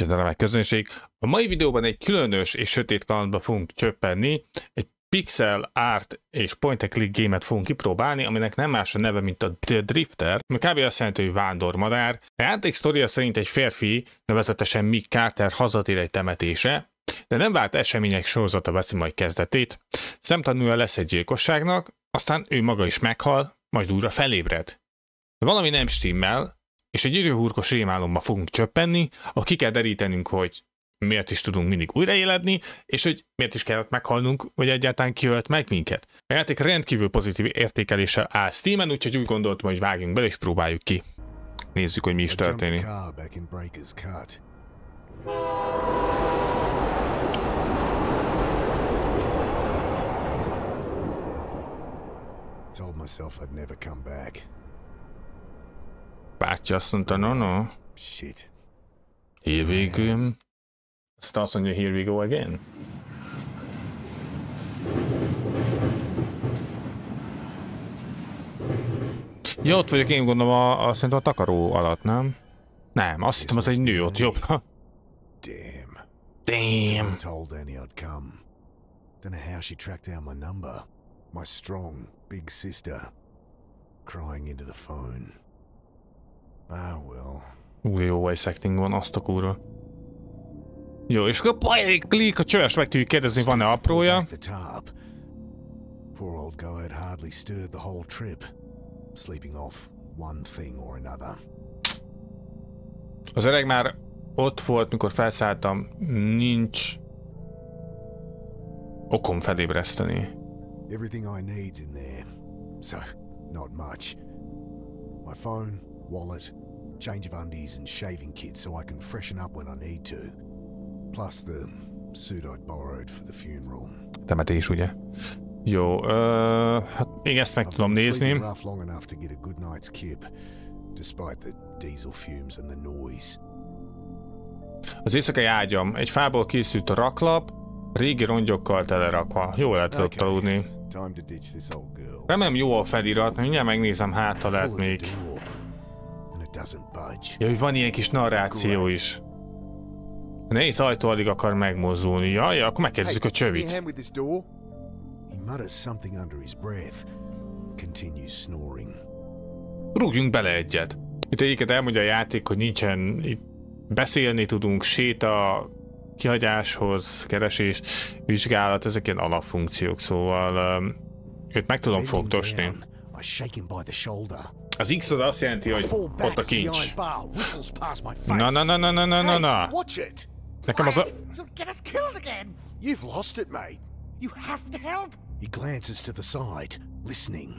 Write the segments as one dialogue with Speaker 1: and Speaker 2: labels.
Speaker 1: Úgyhogy a remek közönség. A mai videóban egy különös és sötét kalandba fogunk csöppenni, egy pixel art és point and click game-et fogunk kipróbálni, aminek nem más a neve, mint a The Drifter, ami kb. Azt jelenti, hogy vándormadár. A játék sztoria szerint egy férfi, nevezetesen Mick Carter hazatér egy temetésre, de nem várt események sorozata veszi majd kezdetét. Szemtanúja lesz egy gyilkosságnak, aztán ő maga is meghal, majd újra felébred. De valami nem stimmel, és egy időhurkos rémálomba fogunk csöppenni, ahol ki kell derítenünk, hogy miért is tudunk mindig újraéledni, és hogy miért is kellett meghalnunk, vagy egyáltalán kiölt meg minket. A játék rendkívül pozitív értékeléssel áll Steamen, úgyhogy úgy gondoltam, hogy vágjunk bele és próbáljuk ki. Nézzük, hogy mi is történik.
Speaker 2: Told myself I'd never come back.
Speaker 1: Bátyja azt mondta, no.
Speaker 2: Shit.
Speaker 1: Here we go. Aztán azt mondja, here we go again. Ja, ott vagyok, én gondolom szerintem a takaró alatt, nem? Nem, azt hittem, az egy nő ott jobbra. Damn.
Speaker 2: Told Annie I'd come. Don't know how she tracked down my number. My strong, big sister. Crying into the phone. Ah, well.
Speaker 1: Jó voice acting van, azt a kurva. Jó, és akkor klik a csöves, meg tudjuk kérdezni, van-e aprója.
Speaker 2: Poor old guy had hardly stirred the whole trip, sleeping off one thing or another.
Speaker 1: Az öreg már ott volt, mikor felszálltam, nincs okom felébreszteni.
Speaker 2: Everything I need's in there, so not much. My phone, wallet, change of undies and shaving kit so I can freshen up when I need to. Plus the suit I'd borrowed for the funeral.
Speaker 1: Temetés, ugye? Jó, hát még ezt meg tudom nézni.
Speaker 2: Long enough to get a good night's kip, despite the diesel fumes and the noise.
Speaker 1: Az éjszakai ágyam egy fából készült a raklap, régi rongyokkal telerakva. Jól lehet ott aludni. Remélem jó a felirat, mindjárt megnézem, hát ha lehet még. Ja, hogy van ilyen kis narráció is. A nehéz ajtó alig akar megmozdulni. Jaj, akkor megkérdezzük a csövit. Rúgjunk bele egyet. Itt egyiket elmondja a játék, hogy nincsen itt beszélni tudunk, séta, kihagyáshoz, keresés, vizsgálat, ezek ilyen alapfunkciók, szóval őt meg tudom fogdosni. Az X az azt jelenti, hogy ott a kincs. Na. Nekem az a...
Speaker 2: You've lost it, mate. You have to help. He glances to the side, listening.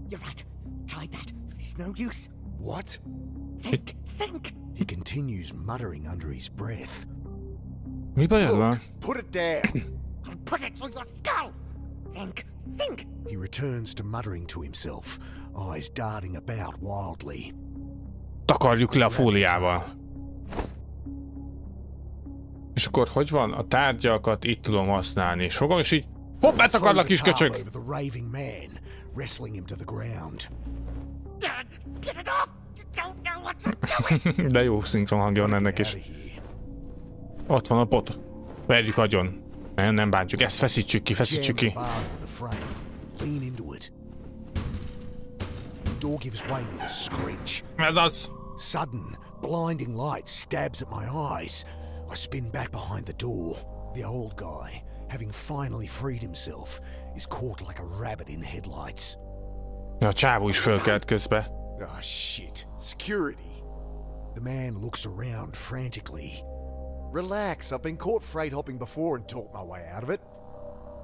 Speaker 3: You're right. Tried that. It's no use.
Speaker 2: What?
Speaker 3: Think.
Speaker 2: He continues muttering under his breath.
Speaker 1: Mi bajod van?
Speaker 2: Put it down.
Speaker 3: I'll put it through your skull. Think.
Speaker 2: He returns to muttering to himself, eyes darting about wildly.
Speaker 1: Takarjuk le a fóliával. És akkor hogy van? A tárgyakat itt tudom használni. És fogom, és így... Hopp, betakarlak, kis köcsög! De jó szinkron hangja van ennek is. Ott van a pot. Verjük agyon. Nem bántjuk, ezt feszítsük ki. Ez az!
Speaker 2: Sudden, blinding light stabs at my eyes. I spin back behind the door. The old guy, having finally freed himself, is caught like a rabbit in headlights.
Speaker 1: A csávó is fölkelt közbe.
Speaker 2: Ah, shit. Security. The man looks around frantically. Relax, I've been caught freight hopping before and talked my way out of it.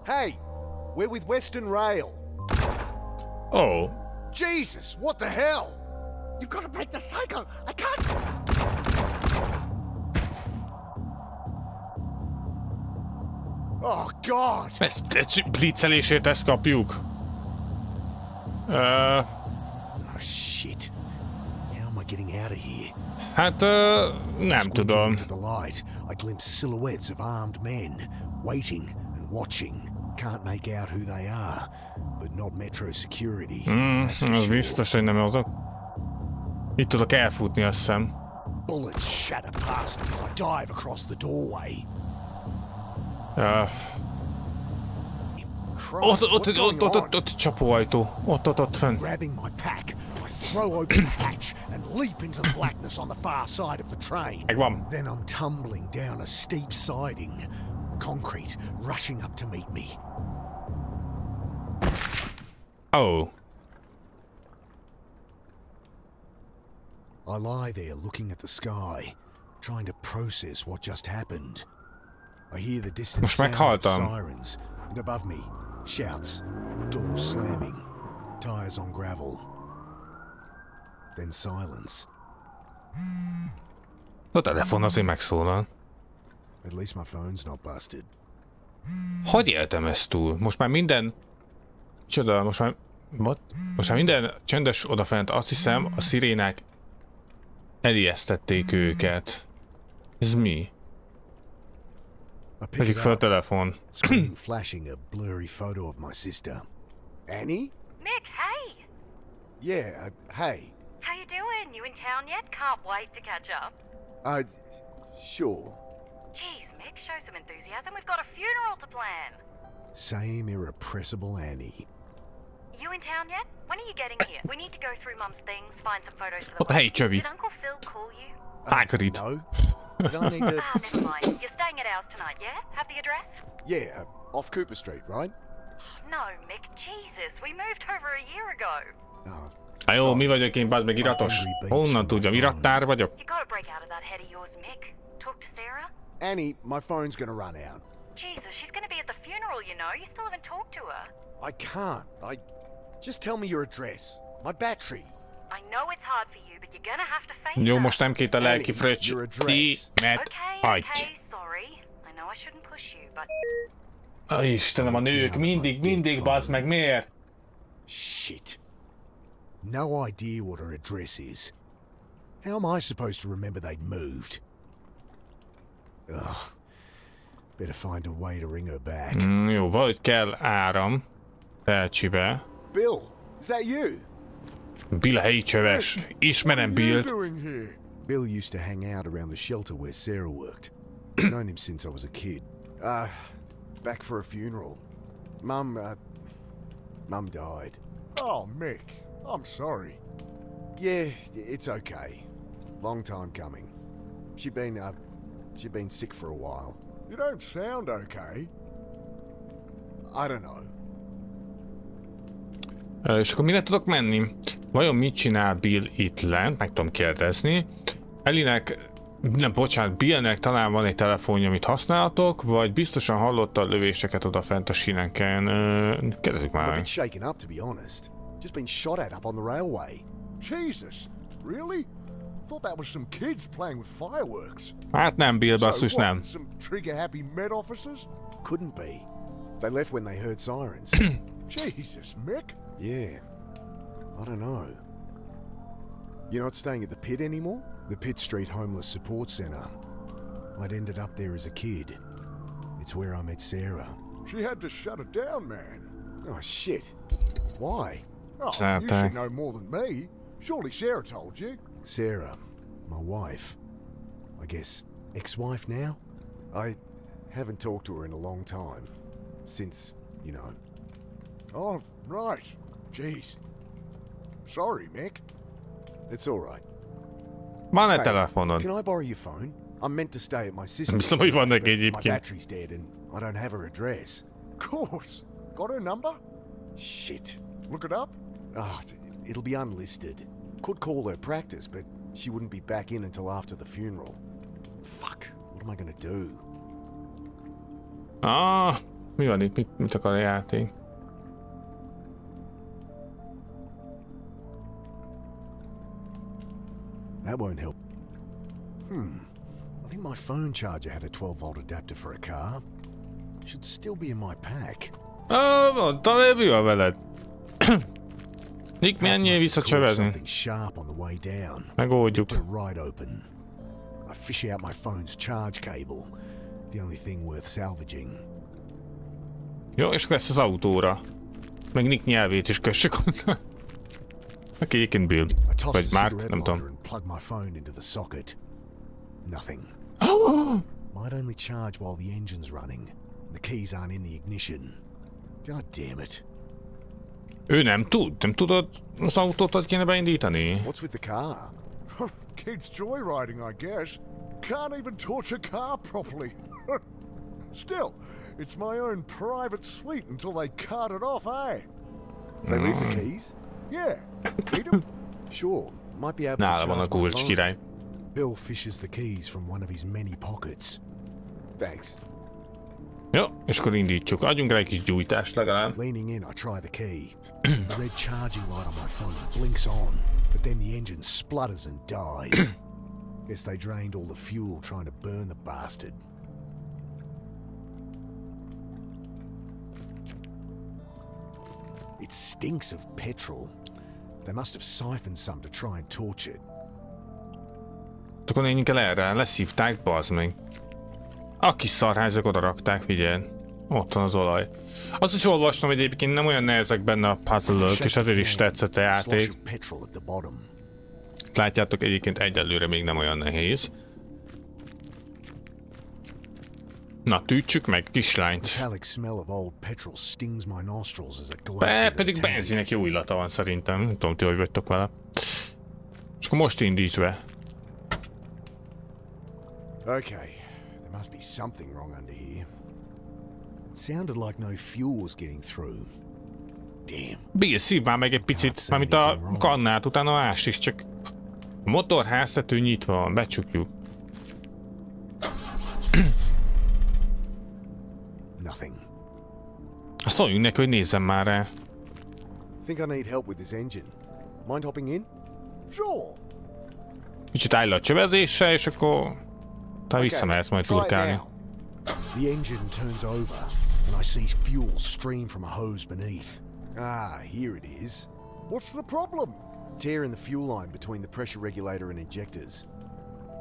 Speaker 2: Hey, we're with Western Rail.
Speaker 1: Oh.
Speaker 2: Jesus, what the hell?
Speaker 3: You've got to break the cycle. I can't.
Speaker 2: Oh God!
Speaker 1: Ezt blitzelésért ezt kapjuk.
Speaker 2: Oh shit. How am I getting out of here?
Speaker 1: Hát, nem tudom.
Speaker 2: Into the light, I glimpse silhouettes of armed men, waiting and watching. Can't make out who they are, but not Metro Security.
Speaker 1: Az biztos, hogy nem azok. Itt tudok elfutni, azt hiszem.
Speaker 2: Bullets shatter past me as I dive across the doorway.
Speaker 1: Ott csapóajtó. Ott fönn.
Speaker 2: Grabbing my pack, I throw open the hatch and leap into the blackness on the far side of the train.
Speaker 1: Megvan.
Speaker 2: Then I'm tumbling down a steep siding. Concrete rushing up to meet me.
Speaker 1: Oh.
Speaker 2: I lie there looking at the sky, trying to process what just happened. I hear the distant
Speaker 1: Most
Speaker 2: sound of
Speaker 1: meghaltam.
Speaker 2: sirens, and above me, shouts, doors slamming, tires on gravel. Then silence.
Speaker 1: A telefon azért megszólal.
Speaker 2: At least my phone's not busted.
Speaker 1: Hogy éltem ezt túl? Most már minden... Csoda, most már minden csöndes odafent. Azt hiszem, a szirénák elijesztették őket. Ez mi? Vegyük fel a telefon.
Speaker 2: Screen flashing a blurry photo of my sister. Annie?
Speaker 4: Mick, hey!
Speaker 2: Yeah, hey.
Speaker 4: How you doing? You in town yet? Can't wait to catch up.
Speaker 2: Sure.
Speaker 4: Jeez, Mick, show some enthusiasm. We've got a funeral to plan.
Speaker 2: Same irrepressible Annie.
Speaker 4: You in town yet? When are you getting here? We need to go through Mum's things, find some photos for the
Speaker 1: What the hey,
Speaker 4: wedding.
Speaker 1: Chubby?
Speaker 4: Did Uncle Phil call you?
Speaker 1: Hagrid.
Speaker 2: No. But I need to...
Speaker 4: Never mind. You're staying at ours tonight, yeah? Have the address?
Speaker 2: Yeah, off Cooper Street, right?
Speaker 4: No, Mick, Jesus. We moved over a year ago.
Speaker 2: Oh,
Speaker 1: Jó, mi vagyok én, bazd meg iratos? Honnan tudjam, irattár vagyok?
Speaker 4: You gotta break out of that head of yours, Mick. Talk to Sarah?
Speaker 2: Annie, my phone's gonna run out.
Speaker 4: Jesus, she's gonna be at the funeral, you know. You still haven't talked to her.
Speaker 2: I can't. Just tell me your address. My battery.
Speaker 4: I know it's hard for you, but you're gonna have to face
Speaker 1: Jó,
Speaker 4: her.
Speaker 1: most nem két a lelki fröccs. Tímet
Speaker 4: Okay,
Speaker 1: hagy.
Speaker 4: sorry. I know I shouldn't push you, but...
Speaker 1: Istenem, a nők mindig, bazd meg, miért?
Speaker 2: Shit. No idea what her address is. How am I supposed to remember they'd moved? Ugh. Better find a way to ring her back.
Speaker 1: Jó, valahogy kell áram. Felcsibe.
Speaker 2: Bill, is that you?
Speaker 1: Bill helyi csöves. Ismerem Billt.
Speaker 2: Bill used to hang out around the shelter where Sarah worked. I've known him since I was a kid. Back for a funeral. Mum died.
Speaker 5: Oh, Mick, I'm sorry.
Speaker 2: Yeah, it's okay. Long time coming. She'd been sick for a while.
Speaker 5: You don't sound okay.
Speaker 2: I don't know.
Speaker 1: És akkor mire tudok menni? Vajon mit csinál Bill itt lent? Meg tudom kérdezni. Ellinek, nem, bocsánat, Billnek talán van egy telefonja, amit használhatok, vagy biztosan hallotta a lövéseket odafent a síneken. Kérdezzük már
Speaker 2: I'm a
Speaker 1: meg.
Speaker 2: bit shaken up, to be honest. Just been shot at up on the railway.
Speaker 5: Jesus, really? Thought that was some kids playing with fireworks.
Speaker 1: Hát nem, Bill, basszus,
Speaker 5: So what,
Speaker 1: nem.
Speaker 5: some trigger-happy Met officers?
Speaker 2: Couldn't be. They left when they heard sirens.
Speaker 5: Jesus, Mick.
Speaker 2: Yeah. I don't know. You're not staying at the pit anymore? The Pitt Street Homeless Support Centre. I'd ended up there as a kid. It's where I met Sarah.
Speaker 5: She had to shut it down, man.
Speaker 2: Oh, shit. Why?
Speaker 5: Oh,
Speaker 1: Sad
Speaker 5: you
Speaker 1: thing.
Speaker 5: should know more than me. Surely Sarah told you.
Speaker 2: Sarah, my wife. I guess ex-wife now? I haven't talked to her in a long time. Since, you know.
Speaker 5: Oh, right. Jeez. Sorry, Mick.
Speaker 2: It's all right.
Speaker 1: Van-e
Speaker 2: Hey,
Speaker 1: telefonod?
Speaker 2: can I borrow your phone? I'm meant to stay at my sister's.
Speaker 1: Biztos, hogy van neki
Speaker 2: but my
Speaker 1: egyébként.
Speaker 2: battery's dead and I don't have her address.
Speaker 5: Of course. Got her number?
Speaker 2: Shit.
Speaker 5: Look it up?
Speaker 2: It'll be unlisted. Could call her practice, but she wouldn't be back in until after the funeral. Fuck. What am I gonna do?
Speaker 1: Mi van itt? Mit akar a játék?
Speaker 2: That won't help. I think my phone charger had a 12-volt adapter for a car. Should still be in my pack.
Speaker 1: Mondtam, mi van veled? Nick, menjél vissza csövezni.
Speaker 2: Something sharp on the way down.
Speaker 1: Megoldjuk.
Speaker 2: They're right open. I fish out my phone's charge cable. The only thing worth salvaging.
Speaker 1: Jó, és lesz az autóra. Meg Nick nyelvét is kössük onnan. Aki egyébként Bill.
Speaker 2: I toss
Speaker 1: Vagy
Speaker 2: the
Speaker 1: Mark,
Speaker 2: cigarette
Speaker 1: nem
Speaker 2: lighter
Speaker 1: tudom.
Speaker 2: and plug my phone into the socket. Nothing.
Speaker 1: Oh!
Speaker 2: Might only charge while the engine's running. And the keys aren't in the ignition. God damn it.
Speaker 1: Ő nem tudod az autót, hogy kéne beindítani?
Speaker 2: What's with the car?
Speaker 5: Kids joyriding, I guess. Can't even torch a car properly. Still, it's my own private suite until they cart it off, eh?
Speaker 2: They leave the keys?
Speaker 5: Yeah. Need 'em?
Speaker 2: Sure. Might be able to
Speaker 1: Nála van a
Speaker 2: charge my
Speaker 1: kulcs,
Speaker 2: phone.
Speaker 1: király.
Speaker 2: Bill fishes the keys from one of his many pockets. Thanks.
Speaker 1: Jó, és akkor indítsuk. Adjunk rá egy kis gyújtást legalább.
Speaker 2: Leaning in, I try the key. The red charging light on my phone blinks on, but then the engine splutters and dies. Guess they drained all the fuel trying to burn the bastard. It stinks of petrol. They must have siphoned some to try and torch it.
Speaker 1: Akkor menjünk el erre, leszívták, bazd meg. A kis szarházak oda rakták, figyeld. Ott van az olaj. Azt is olvastam, hogy egyébként nem olyan nehezek benne a puzzle-ök, és ezért is tetszett a játék. Látjátok, egyébként egyelőre még nem olyan nehéz. Na, tűtsük meg, kislányt. Pedig benzinek jó illata van szerintem. Nem tudom, ti hogy vagytok vele. És akkor most indíts be.
Speaker 2: Okay, there must be something wrong under here. It sounded like no fuel was getting through. Damn.
Speaker 1: Bill, szív már meg egy picit, mármint a kannát, utána más is, csak a motorháztető nyitva van, becsukjuk.
Speaker 2: Nothing.
Speaker 1: Szóljunk neki, hogy nézzem már rá.
Speaker 2: Think I need help with this engine. Mind hopping in?
Speaker 5: Sure.
Speaker 1: Kicsit állj le a csövezéssel, és akkor te visszamehetsz majd turkálni.
Speaker 2: The engine turns over, and I see fuel stream from a hose beneath. Ah, here it is.
Speaker 5: What's the problem?
Speaker 2: Tear in the fuel line between the pressure regulator and injectors.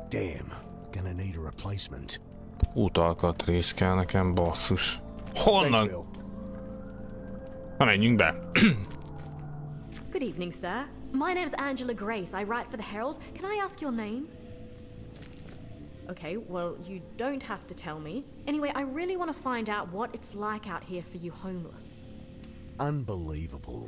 Speaker 2: Damn, gonna need a replacement.
Speaker 1: Útalkatrész kell nekem, basszus. Honnan? Na, menjünk be.
Speaker 6: Good evening, sir. My name's Angela Grace. I write for the Herald. Can I ask your name? Okay, well, you don't have to tell me. Anyway, I really want to find out what it's like out here for you homeless.
Speaker 2: Unbelievable.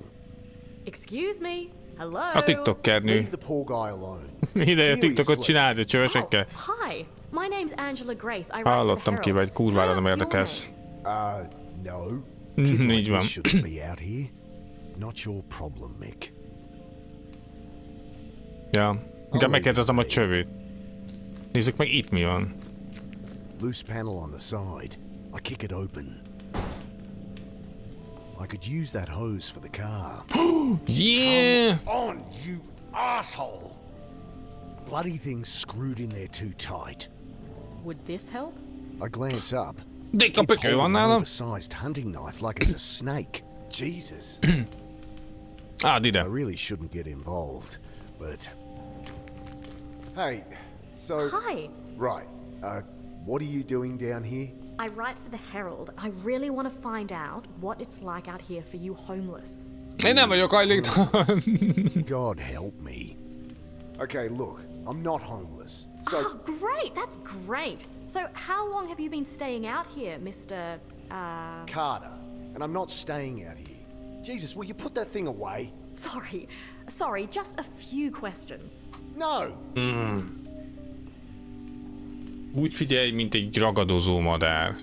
Speaker 6: Excuse me? Hello?
Speaker 1: A TikTokernő.
Speaker 2: Leave the poor guy alone.
Speaker 1: Ide a TikTokot csináld, a csövesekkel.
Speaker 6: Hi, my name's Angela Grace. I write for the
Speaker 1: Hallottam ki, vagy kurvára nem érdekelsz.
Speaker 2: No.
Speaker 1: Így van.
Speaker 2: Shouldn't be out here. Not your problem, Mick.
Speaker 1: Ja, inkább megkérdezem a csövét. Nézzük meg, itt mi van.
Speaker 2: Loose panel on the side. I kick it open. I could use that hose for the car.
Speaker 1: Yeah!
Speaker 5: Come on, you asshole!
Speaker 2: Bloody thing's screwed in there too tight.
Speaker 6: Would this help?
Speaker 2: I glance up.
Speaker 1: Dikka pökő van nálam.
Speaker 2: Oversized hunting knife like it's a snake. Jesus.
Speaker 1: Áld ide.
Speaker 2: I really shouldn't get involved, but... Hey, so...
Speaker 6: Hi.
Speaker 2: Right, what are you doing down here?
Speaker 6: I write for the Herald. I really want to find out what it's like out here for you homeless.
Speaker 1: Én nem vagyok hajléktalan.
Speaker 2: God help me. Okay, look, I'm not homeless. So...
Speaker 6: Oh, great! That's great! So, how long have you been staying out here, Mr.
Speaker 2: Carter, and I'm not staying out here. Jesus, will you put that thing away?
Speaker 6: Sorry, just a few questions.
Speaker 2: No!
Speaker 1: Úgy figyelj, mint egy ragadozó madár.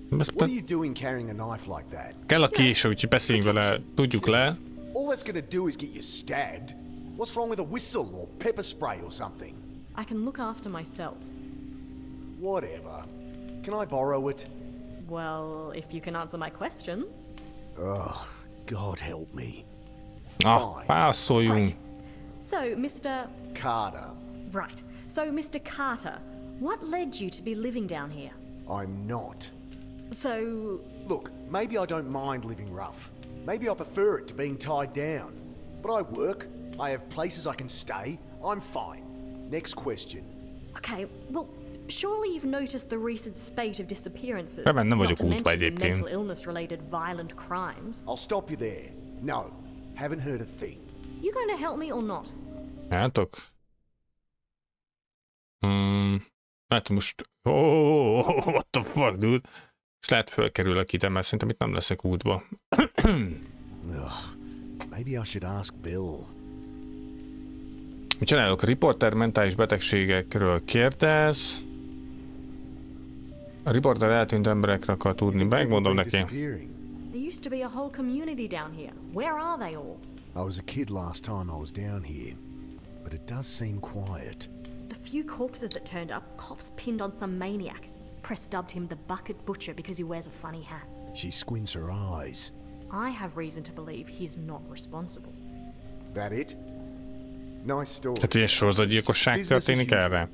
Speaker 2: What are you doing carrying a knife like that?
Speaker 1: Kell a késő, úgyhogy beszéljünk vele, tudjuk le.
Speaker 2: All that's gonna do is get you stabbed. What's wrong with a whistle or pepper spray or something?
Speaker 6: I can look after myself.
Speaker 2: Whatever. Can I borrow it?
Speaker 6: Well, if you can answer my questions.
Speaker 2: Ugh, God help me.
Speaker 1: Pászoljunk.
Speaker 6: Right. So, Mr.
Speaker 2: Carter.
Speaker 6: Right. So, Mr. Carter, what led you to be living down here?
Speaker 2: I'm not.
Speaker 6: So...
Speaker 2: Look, maybe I don't mind living rough. Maybe I prefer it to being tied down. But I work, I have places I can stay, I'm fine. Next question.
Speaker 6: Okay, well, surely you've noticed the recent spate of disappearances.
Speaker 1: Nem
Speaker 6: not
Speaker 1: vagyok
Speaker 6: to
Speaker 1: útba
Speaker 6: mention
Speaker 1: egyébként.
Speaker 6: mental illness-related violent crimes.
Speaker 2: I'll stop you there. No, haven't heard a thing.
Speaker 6: You going to help me or not?
Speaker 1: Látok? Hát most... Oh, what the fuck, dude? És lehet fölkerülök ide, mert szerintem itt nem leszek útba.
Speaker 2: Ugh, maybe I should ask Bill.
Speaker 1: Mit csinálok? A riporter mentális betegségekről kérdez. A riporter eltűnt emberekre akar tudni. Megmondom neki.
Speaker 6: There used to be a whole community down here. Where are they all?
Speaker 2: I was a kid last time I was down here, but it does seem quiet.
Speaker 6: The few corpses that turned up, cops pinned on some maniac. Press dubbed him the Bucket Butcher because he wears a funny hat.
Speaker 2: She squints her eyes.
Speaker 6: I have reason to believe he's not responsible.
Speaker 5: That it? Nice story.
Speaker 1: Tehát ilyen sorozatgyilkosság történik erre?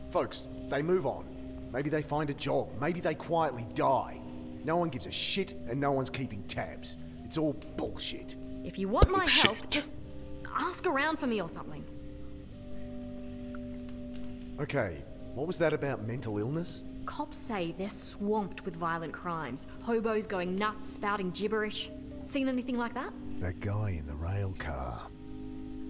Speaker 5: Folks, they move on. Maybe they find a job. Maybe they quietly die. No one gives a shit and no one's keeping tabs. It's all bullshit.
Speaker 6: If you want my help,
Speaker 1: Shit.
Speaker 6: just ask around for me or something.
Speaker 5: Okay, what was that about mental illness?
Speaker 6: Cops say they're swamped with violent crimes. Hobos going nuts, spouting gibberish. Seen anything like that?
Speaker 2: That guy in the rail car.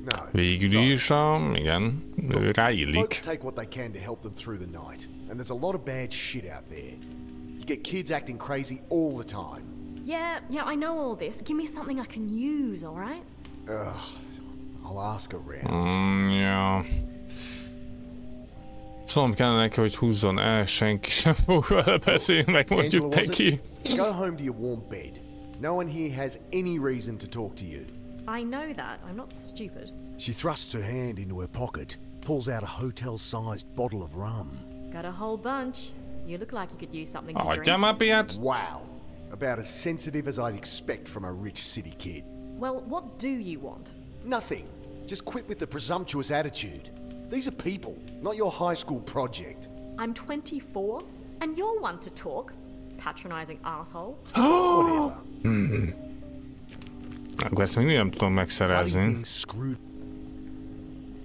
Speaker 5: No.
Speaker 1: Végül is, igen, ő ráillik.
Speaker 5: Folks take what they can to help them through the night. And there's a lot of bad shit out there. You get kids acting crazy all the time.
Speaker 6: Yeah, I know all this. Give me something I can use, alright?
Speaker 5: Ugh, I'll ask around.
Speaker 1: Ja. Szóval kellene neki, hogy húzzon el, senki sem fog vele beszélni, meg mondjuk
Speaker 5: Angela, was
Speaker 1: neki.
Speaker 5: it? Go home to your warm bed. No one here has any reason to talk to you.
Speaker 6: I know that. I'm not stupid.
Speaker 2: She thrusts her hand into her pocket, pulls out a hotel-sized bottle of rum.
Speaker 6: Got a whole bunch. You look like you could use something to
Speaker 1: Adja
Speaker 6: drink.
Speaker 1: már piát!
Speaker 5: Wow. About as sensitive as I'd expect from a rich city kid.
Speaker 6: Well, what do you want?
Speaker 5: Nothing. Just quit with the presumptuous attitude. These are people, not your high school project.
Speaker 6: I'm 24, and you're one to talk. Patronizing asshole.
Speaker 5: Whatever.
Speaker 1: Akkor ezt mindig nem tudom
Speaker 2: Bloody
Speaker 1: megszerezni.
Speaker 2: thing screwed.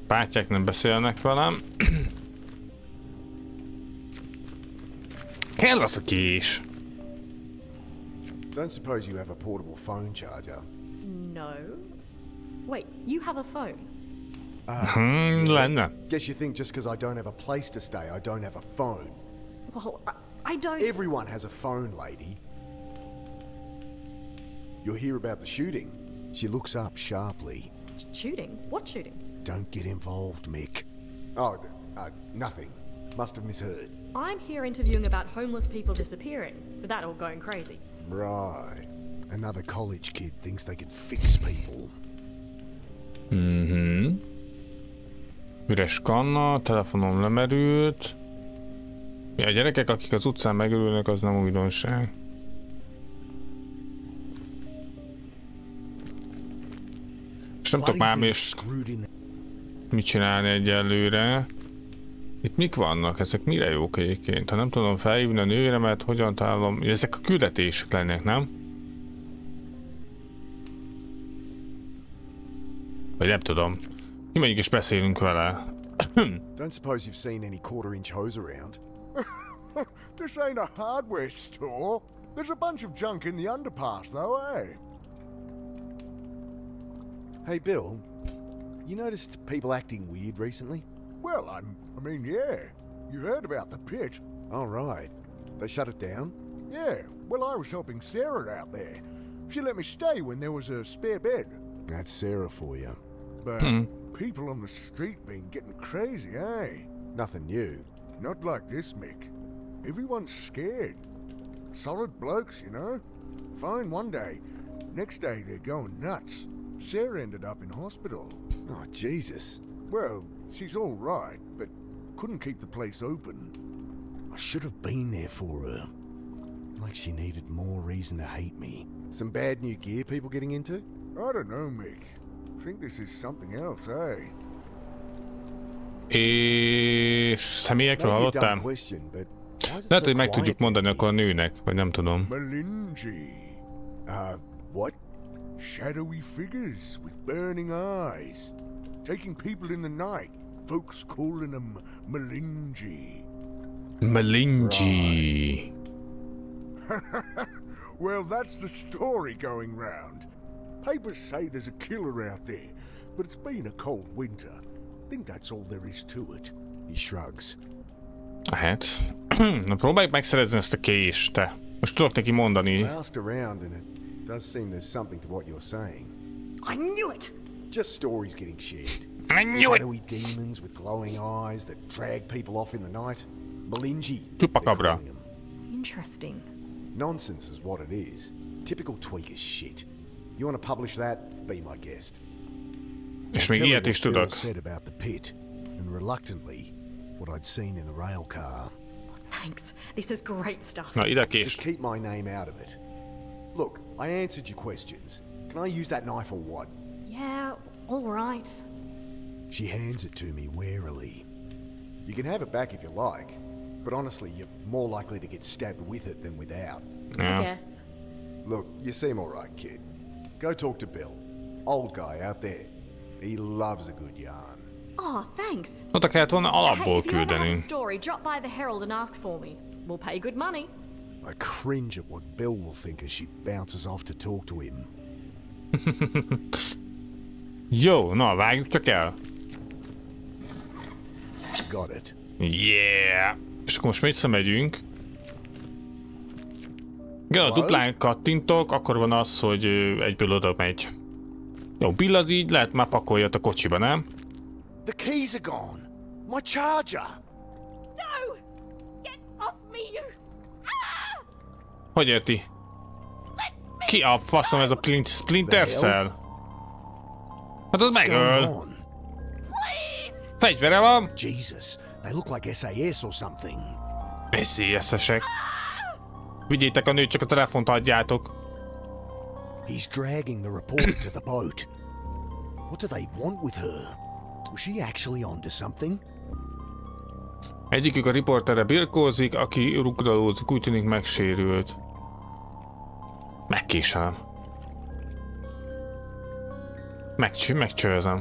Speaker 1: Bátyák nem beszélnek velem. Kell az a kés.
Speaker 5: Don't suppose you have a portable phone charger?
Speaker 6: No. Wait, you have a phone?
Speaker 1: Lenne.
Speaker 5: Guess you think just because I don't have a place to stay, I don't have a phone.
Speaker 6: Well, I don't...
Speaker 5: Everyone has a phone, lady. You'll hear about the shooting.
Speaker 2: She looks up sharply.
Speaker 6: Shooting? What shooting?
Speaker 2: Don't get involved, Mick.
Speaker 5: Oh, nothing. Must have misheard.
Speaker 6: I'm here interviewing about homeless people disappearing, with that all going crazy.
Speaker 5: Right.
Speaker 2: Another college kid thinks they can fix people.
Speaker 1: Üres kanna, telefonom lemerült. Ja, a gyerekek, akik az utcán megörülnek, az nem újdonság. És nem tudok már is mit csinálni egyelőre. Itt mik vannak? Ezek mire jók egyébként? Ha nem tudom felhívni a nővéremet, hogyan találom... Ezek a küldetések lennek, nem? Vagy nem tudom. Kimegyünk és beszélünk vele.
Speaker 5: Don't suppose you've seen any quarter-inch hose around? This ain't a hardware store. There's a bunch of junk in the underpass, though, eh? Hey, Bill. You noticed people acting weird recently? Well, I mean, yeah. You heard about the pit. All right. They shut it down? Yeah. Well, I was helping Sarah out there. She let me stay when there was a spare bed.
Speaker 2: That's Sarah for you.
Speaker 5: But people on the street been getting crazy, eh?
Speaker 2: Nothing new.
Speaker 5: Not like this, Mick. Everyone's scared. Solid blokes, you know? Fine one day. Next day they're going nuts. Sarah ended up in hospital.
Speaker 2: Oh, Jesus.
Speaker 5: Well, she's all right, but couldn't keep the place open.
Speaker 2: I should have been there for her. Like she needed more reason to hate me.
Speaker 5: Some bad new gear people getting into? I don't know, Mick. Think this is something else, eh?
Speaker 1: És személyekről
Speaker 5: Maybe a dumb
Speaker 1: hallottál?
Speaker 5: question, but why is it
Speaker 1: Lehet,
Speaker 5: so
Speaker 1: hogy meg
Speaker 5: quiet
Speaker 1: tudjuk mondani
Speaker 5: down
Speaker 1: akkor a
Speaker 5: here?
Speaker 1: nőnek, vagy nem tudom.
Speaker 5: Melingi. What? Shadowy figures with burning eyes. Taking people in the night. Folks calling them Melingi.
Speaker 1: Melingi.
Speaker 5: Well, that's the story going round. Papers say there's a killer out there, but it's been a cold winter. Think that's all there is to it.
Speaker 2: He shrugs.
Speaker 1: Lehet. Na próbáljuk megszerezni ezt a kést, te. Most tudok neki mondani.
Speaker 5: I asked around and it does seem there's something to what you're saying.
Speaker 6: I knew it!
Speaker 5: Just stories getting shared.
Speaker 1: I knew it!
Speaker 5: Shadowy demons with glowing eyes that drag people off in the night. Malinji.
Speaker 1: Chupacabra.
Speaker 5: they're calling them.
Speaker 6: Interesting.
Speaker 5: Nonsense is what it is. Typical tweaker shit. You want to publish that? Be my guest.
Speaker 1: És
Speaker 5: I'll
Speaker 1: még
Speaker 5: tell you
Speaker 1: ilyet is
Speaker 5: what Bill
Speaker 1: tudok.
Speaker 5: said about the pit, and reluctantly, what I'd seen in the rail car.
Speaker 6: Thanks. This is great stuff.
Speaker 1: Na, ide
Speaker 5: Just
Speaker 1: kést.
Speaker 5: keep my name out of it. Look, I answered your questions. Can I use that knife or what?
Speaker 6: Yeah, all right.
Speaker 5: She hands it to me warily. You can have it back if you like, but honestly, you're more likely to get stabbed with it than without.
Speaker 6: I
Speaker 1: Ja.
Speaker 6: guess.
Speaker 5: Look, you seem alright, kid. Go talk to Bill. Old guy out there. He loves a good yarn.
Speaker 6: Oh, thanks.
Speaker 1: Oda kellett volna
Speaker 6: Hey,
Speaker 1: alapból
Speaker 6: if you ever have a
Speaker 1: küldeni.
Speaker 6: story, drop by the Herald and ask for me. We'll pay good money.
Speaker 5: I cringe at what Bill will think as she bounces off to talk to him.
Speaker 1: Jó, na, vágjuk csak el.
Speaker 5: Got it.
Speaker 1: Yeah! És akkor most visszamegyünk. Igen, a duplán kattintok, akkor van az, hogy egyből oda megy. Jó, Bill az így lehet már pakoljat a kocsiba, nem?
Speaker 5: The keys are gone. My charger.
Speaker 6: No! Get off me, you! Ah!
Speaker 1: Hogy érti? Ki a faszom ez a Splinter Cell? Hát az
Speaker 5: What's going
Speaker 1: megöl.
Speaker 5: on?
Speaker 6: Please!
Speaker 1: Fegyvere van?
Speaker 5: Jesus, they look like SAS or something.
Speaker 1: Veszélyesek. Vigyétek a nőt, csak a telefont adjátok.
Speaker 5: He's dragging the reporter to the boat. What do they want with her? Was she actually onto something?
Speaker 1: Egyikük a riporterre birkózik, aki rugdalózik, úgy tűnik megsérült. Megkéselem. Megcsőzem.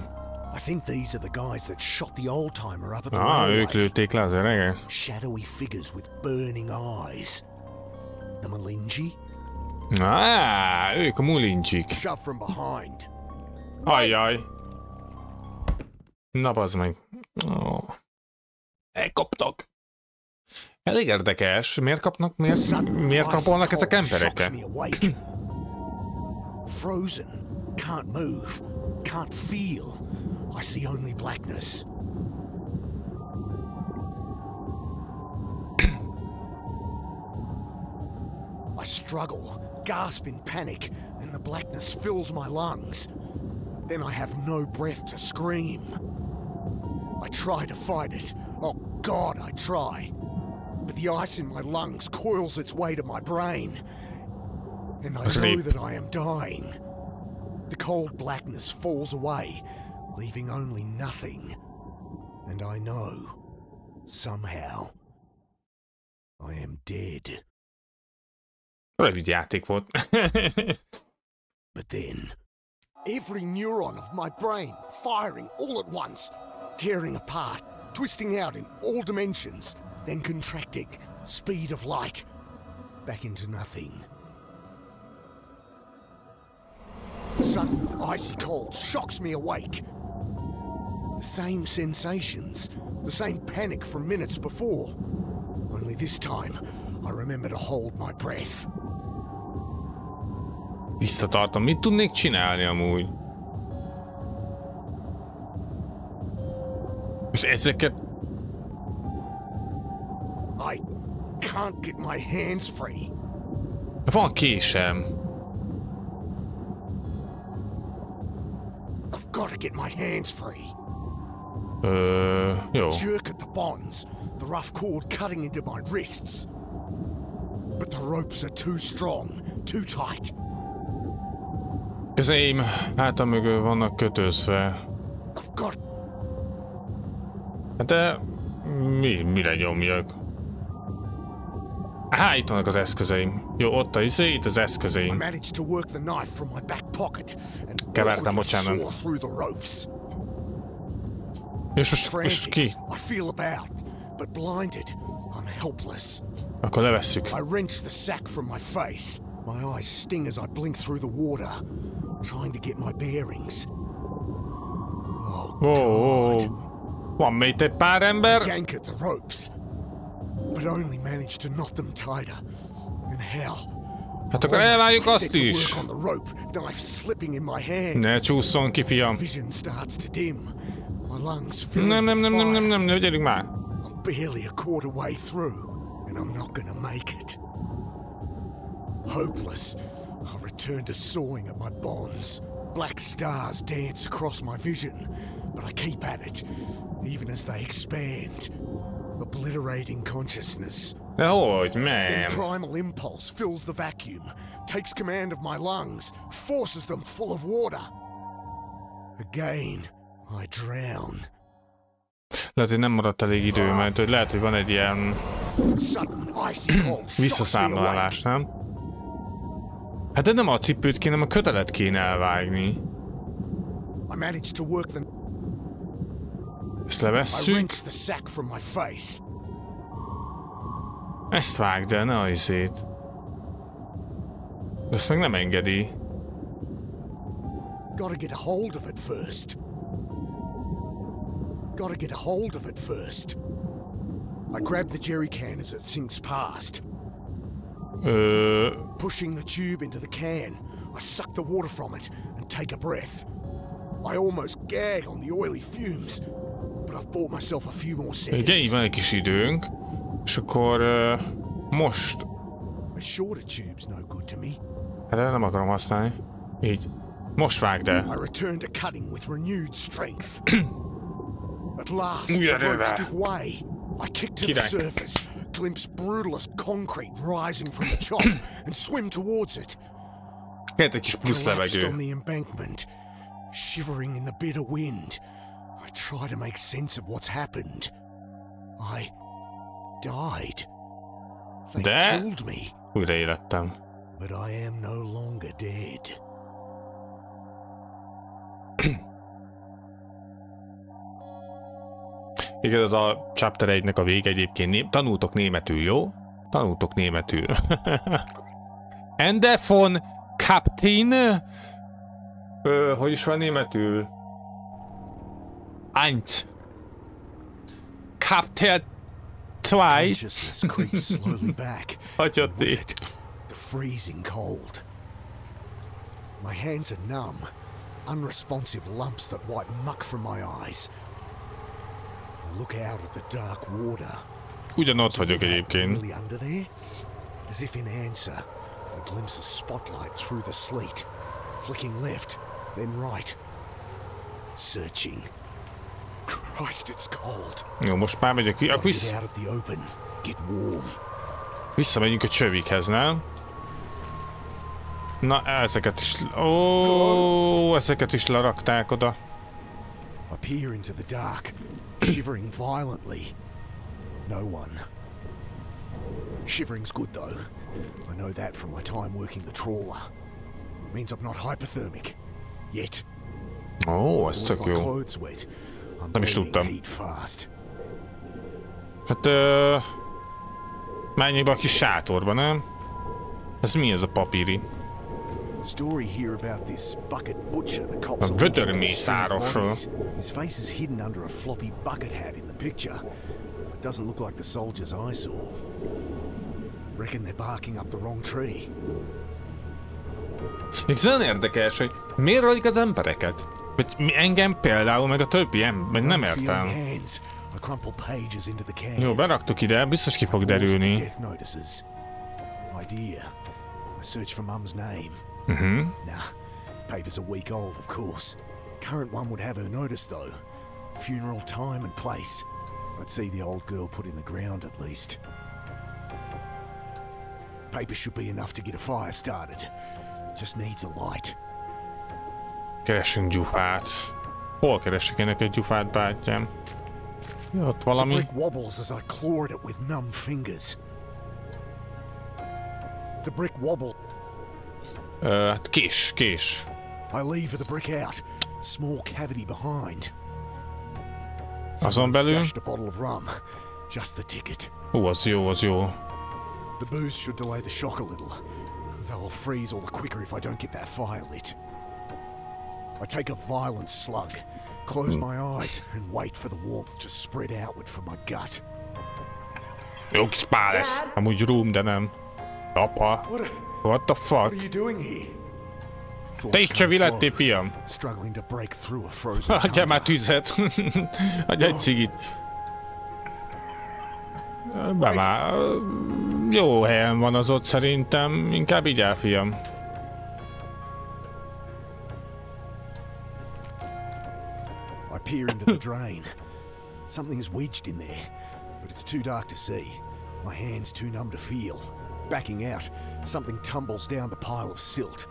Speaker 5: I think these are the guys that shot the old-timer up at the
Speaker 1: Ah,
Speaker 5: railway.
Speaker 1: ők lőtték le az öreget.
Speaker 5: Shadowy figures with burning eyes. The Malinji?
Speaker 1: Ők a mulincsik.
Speaker 5: Shove from behind.
Speaker 1: Ajjaj. Na bazd meg. Oh. Elkaptak. Elég érdekes. Miért kapnak, miért kapolnak ezek embereket?
Speaker 5: Frozen. Can't move. Can't feel. I see only blackness. I struggle, gasp in panic, and the blackness fills my lungs. Then I have no breath to scream. I try to fight it. Oh God, I try. But the ice in my lungs coils its way to my brain. And I know that I am dying. The cold blackness falls away, leaving only nothing. And I know, somehow, I am dead.
Speaker 1: Rövid játék volt.
Speaker 5: But then, every neuron of my brain firing all at once, tearing apart, twisting out in all dimensions, then contracting, speed of light, back into nothing. Sudden icy cold shocks me awake. The same sensations, the same panic from minutes before. Only this time, I remember to hold my breath.
Speaker 1: Visszatartom. Mit tudnék csinálni amúgy? És ezeket...
Speaker 5: I can't get my hands free.
Speaker 1: Van késem.
Speaker 5: I've got to get my hands free.
Speaker 1: Jó.
Speaker 5: Jerk at the bonds, the rough cord cutting into my wrists. But the ropes are too strong, too tight.
Speaker 1: Kezeim hátam mögül vannak kötözve.
Speaker 5: I've got...
Speaker 1: De... Mire nyomjak? Há, itt vannak az eszközeim. Jó, ott a itt az
Speaker 5: I
Speaker 1: eszközeim.
Speaker 5: managed to work the knife from my back pocket and
Speaker 1: Kevertem,
Speaker 5: awkwardly
Speaker 1: bocsánat.
Speaker 5: saw through the ropes.
Speaker 1: És most
Speaker 5: Frantic,
Speaker 1: ki?
Speaker 5: I feel about, but blinded, I'm helpless.
Speaker 1: Akkor levesszük.
Speaker 5: I wrench the sack from my face. My eyes sting as I blink through the water, trying to get my bearings. Oh,
Speaker 1: Ó,
Speaker 5: God.
Speaker 1: van még egy pár ember?
Speaker 5: Yank at the ropes. but only managed to knot them tighter. And hell,
Speaker 1: Hát akkor elváljuk azt is.
Speaker 5: on the rope, knife slipping in my hand.
Speaker 1: Ne csúszson ki, fiam.
Speaker 5: Vision starts to dim. My lungs
Speaker 1: Nem, gyerünk már.
Speaker 5: I'm barely a quarter way through, and I'm not gonna make it. Hopeless, I return to sawing at my bonds. Black stars dance across my vision, but I keep at it, even as they expand, obliterating consciousness.
Speaker 1: Dehogy,
Speaker 5: Then
Speaker 1: man.
Speaker 5: primal impulse fills the vacuum, takes command of my lungs, forces them full of water. Again, I drown.
Speaker 1: Lehet, hogy nem maradt elég idő, mert hogy lehet, hogy van egy ilyen
Speaker 5: Sudden icy cold shocks me
Speaker 1: visszaszámlálás,
Speaker 5: awake.
Speaker 1: nem? Hát de nem a cipőt kéne, a kötelet kéne elvágni.
Speaker 5: I managed to work the...
Speaker 1: Ezt
Speaker 5: I
Speaker 1: levesszük.
Speaker 5: wrenched the sack from my face.
Speaker 1: Ezt vágd el, ne ajszét. De ezt meg nem engedi.
Speaker 5: Gotta get a hold of it first. Gotta get a hold of it first. I grab the jerry can as it sinks past. Pushing the tube into the can, I suck the water from it and take a breath. I almost gag on the oily fumes, but I've bought myself a few more seconds.
Speaker 1: Igen, így van egy kis időnk. És akkor most...
Speaker 5: A shorter tube's no good to me.
Speaker 1: Hát nem akarom használni. Így. Most vágd el.
Speaker 5: I return to cutting with renewed strength. At last,
Speaker 1: Új
Speaker 5: the
Speaker 1: erővel.
Speaker 5: ropes give way. I kick to the
Speaker 1: Király.
Speaker 5: surface, glimpse brutal as concrete rising from the top, and swim towards it.
Speaker 1: Kellett egy kis plusz
Speaker 5: Collapsed on
Speaker 1: levegő.
Speaker 5: the embankment, shivering in the bitter wind. I try to make sense of what's happened. I died. They
Speaker 1: De?
Speaker 5: killed me,
Speaker 1: Újraélettem.
Speaker 5: but I am no longer dead.
Speaker 1: Igen, ez a chapter 1-nek a vége egyébként. Tanultok németül, jó? Tanultok németül. Ende von Kaptein. Hogy is van németül? Eins. Kaptel 2.
Speaker 5: Consciousness creeps slowly back.
Speaker 1: Hagyjadti.
Speaker 5: The freezing cold. My hands are numb, unresponsive lumps that wipe muck from my eyes. I look out at the dark water.
Speaker 1: Ugyanott vagyok egyébként.
Speaker 5: Really under there? As if in answer, I glimpse a spotlight through the sleet, flicking left, then right. Searching. Christ, it's cold.
Speaker 1: Jó, most már megyek ki.
Speaker 5: Gotta get out of the open, get warm.
Speaker 1: Visszamegyünk a csövikhez, nem? Na, ezeket is... Ó, ezeket is lerakták oda.
Speaker 5: I peer into the dark, shivering violently. No one. Shivering's good though. I know that from my time working the trawler. Means I'm not hypothermic. Yet.
Speaker 1: Ó, ez
Speaker 5: All
Speaker 1: tök
Speaker 5: of my
Speaker 1: jó.
Speaker 5: clothes wet. I'm
Speaker 1: Nem is
Speaker 5: burning
Speaker 1: tudtam.
Speaker 5: heat fast.
Speaker 1: Hát, menjünk be a kis sátorba, nem? Ez mi ez a papíri?
Speaker 5: Story here about this bucket butcher the cops
Speaker 1: A
Speaker 5: are
Speaker 1: vödörmészárosról.
Speaker 5: His face is hidden under a floppy bucket hat in the picture. It doesn't look like the soldiers I saw. Reckon they're barking up the wrong tree.
Speaker 1: Igazán érdekes, hogy miért ölik az embereket? Vagy engem például, meg a többi meg nem értem.
Speaker 5: Hands. I crumple pages into the can.
Speaker 1: Jó, beraktuk ide, biztos ki fog derülni.
Speaker 5: Death notices. Idea. I search for Mum's name. Nah, paper's a week old, of course. Current one would have her notice, though. Funeral time and place. I'd see the old girl put in the ground, at least. Paper should be enough to get a fire started. Just needs a light.
Speaker 1: Keressünk gyufát. Hol keressek ennek egy gyufát, bátyám? Ott
Speaker 5: The
Speaker 1: valami?
Speaker 5: brick wobbles as I claw at it with numb fingers. The brick wobble.
Speaker 1: Hát kés.
Speaker 5: I lever the brick out. Small cavity behind.
Speaker 1: Azon
Speaker 5: Someone
Speaker 1: belül?
Speaker 5: stashed a bottle of rum. Just the ticket.
Speaker 1: Ó, az jó, az jó.
Speaker 5: The booze should delay the shock a little, though I'll freeze all the quicker if I don't get that fire lit. I take a violent slug, close my eyes, and wait for the warmth to spread outward from my gut.
Speaker 1: Jó kis pál lesz. Amúgy room, de nem. Apa. What the fuck?
Speaker 5: What are you doing here?
Speaker 1: Te is csavi lettél, fiam.
Speaker 5: Struggling to break through a frozen
Speaker 1: Adjál már tüzet. Adj egy cigit. Be már. Jó helyen van az ott szerintem. Inkább így áll, fiam.
Speaker 5: I peer into the drain. Something's wedged in there, but it's too dark to see. My hand's too numb to feel. Backing out, something tumbles down the pile of silt.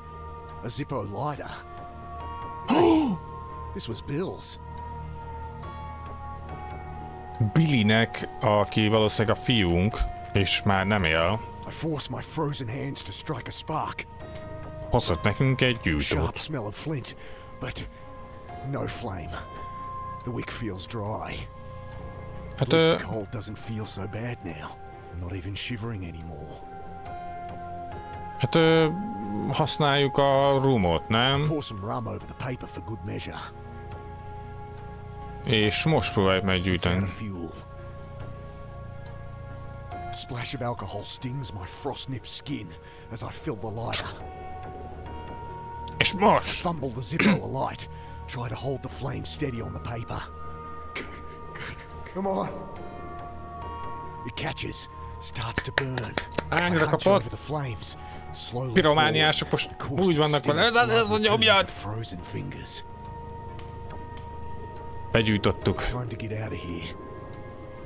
Speaker 5: A Zippo lighter. This was Bill's.
Speaker 1: Billynek, aki valószínűleg a fiunk, és már nem él,
Speaker 5: I force my frozen hands to strike a spark.
Speaker 1: hozott nekünk egy
Speaker 5: Sharp
Speaker 1: gyújtót.
Speaker 5: smell of flint, but no flame. The wick feels dry.
Speaker 1: Hát
Speaker 5: At least the cold doesn't feel so bad now. I'm not even shivering anymore.
Speaker 1: Használjuk a roomot, nem?
Speaker 5: Pour some rum over the paper for good measure.
Speaker 1: És most próbáljuk
Speaker 5: It's out
Speaker 1: meggyűjteni.
Speaker 5: of fuel. Splash of alcohol stings my frost-nipped skin as I fill the lighter.
Speaker 1: És most!
Speaker 5: Fumble the Zippo alight. Try to hold the flame steady on the paper. Come on. It catches. Starts to burn.
Speaker 1: Ángra
Speaker 5: I hunch
Speaker 1: kapott.
Speaker 5: over the flames. Slowly
Speaker 1: Piromániások most úgy vannak vele. Ez a nyomjad!
Speaker 5: frozen fingers.
Speaker 1: Begyújtottuk.
Speaker 5: Time to get out of here.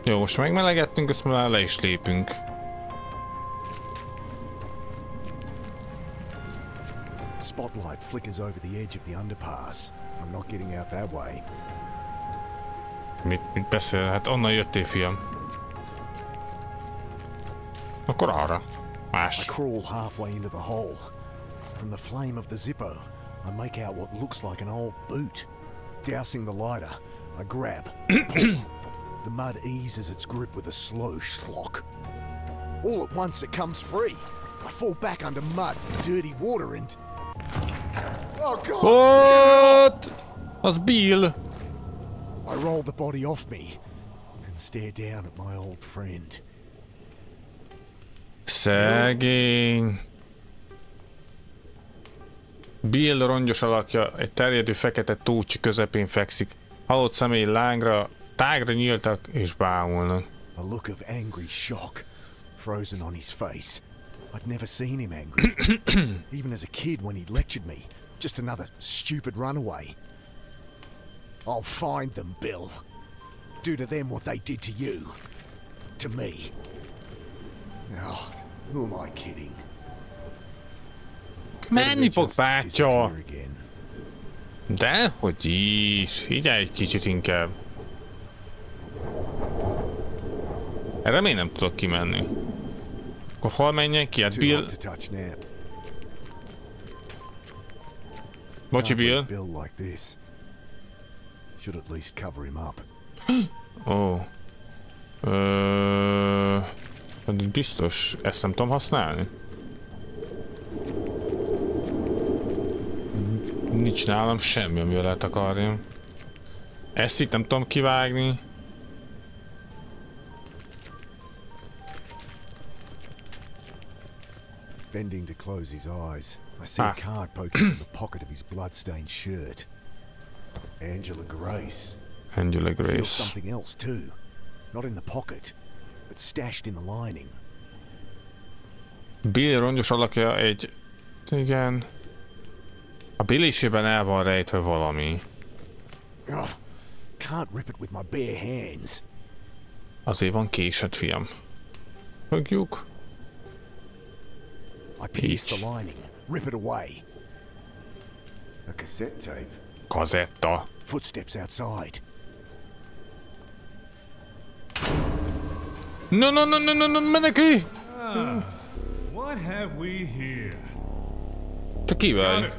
Speaker 1: Jó, most megmelegettünk, ezt már le is lépünk.
Speaker 5: Spotlight flickers over the edge of the underpass. I'm not getting out that way.
Speaker 1: Mit beszél? Hát onnan jöttél, fiam. Akkor arra.
Speaker 5: I
Speaker 1: Más.
Speaker 5: crawl halfway into the hole. From the flame of the Zippo, I make out what looks like an old boot. Dousing the lighter, I grab. Pull. The mud eases its grip with a slow schlock. All at once it comes free. I fall back under mud, dirty water and... Oh God!
Speaker 1: Ott! Az Bill!
Speaker 5: I roll the body off me and stare down at my old friend.
Speaker 1: Szegény. Bill rongyos alakja egy terjedő fekete tócsi közepén fekszik. Halott személy lángra, tágra nyíltak és bámulnak.
Speaker 5: A look of angry shock frozen on his face. I'd never seen him angry. Even as a kid when he'd lectured me. Just another stupid runaway. I'll find them, Bill. Do to them what they did to you. To me. Oh, who am I kidding?
Speaker 1: Menni fog, bátya!
Speaker 5: Disappear again.
Speaker 1: De, hogy is. Figyelj egy kicsit inkább. Erre miért nem tudok kimenni? Akkor hol menjen ki? Hát
Speaker 5: Too
Speaker 1: Bill...
Speaker 5: hot to touch now.
Speaker 1: Bocsi,
Speaker 5: Can't
Speaker 1: Bill.
Speaker 5: let Bill like this. Should at least cover him up.
Speaker 1: Ó. Pedig biztos ezt nem tudom használni. Nincs nálam semmi, amivel lehet akarjam. Ezt itt nem tudom kivágni.
Speaker 5: Bending to close his eyes, I see a card poking from the pocket of his blood-stained shirt. Angela Grace.
Speaker 1: Angela
Speaker 5: I feel
Speaker 1: Grace.
Speaker 5: something else too. Not in the pocket, but stashed in the lining.
Speaker 1: Bill rongyos alakja egy... Igen... A bélésében el van rejtve valami.
Speaker 5: Ugh, can't rip it with my bare hands.
Speaker 1: Azért van késed, fiam. Fogjuk.
Speaker 5: I pierce the lining, rip it away. A cassette tape.
Speaker 1: Kazetta.
Speaker 5: Footsteps outside.
Speaker 1: No, menekülj!
Speaker 7: What have we here?
Speaker 1: Te ki vagy?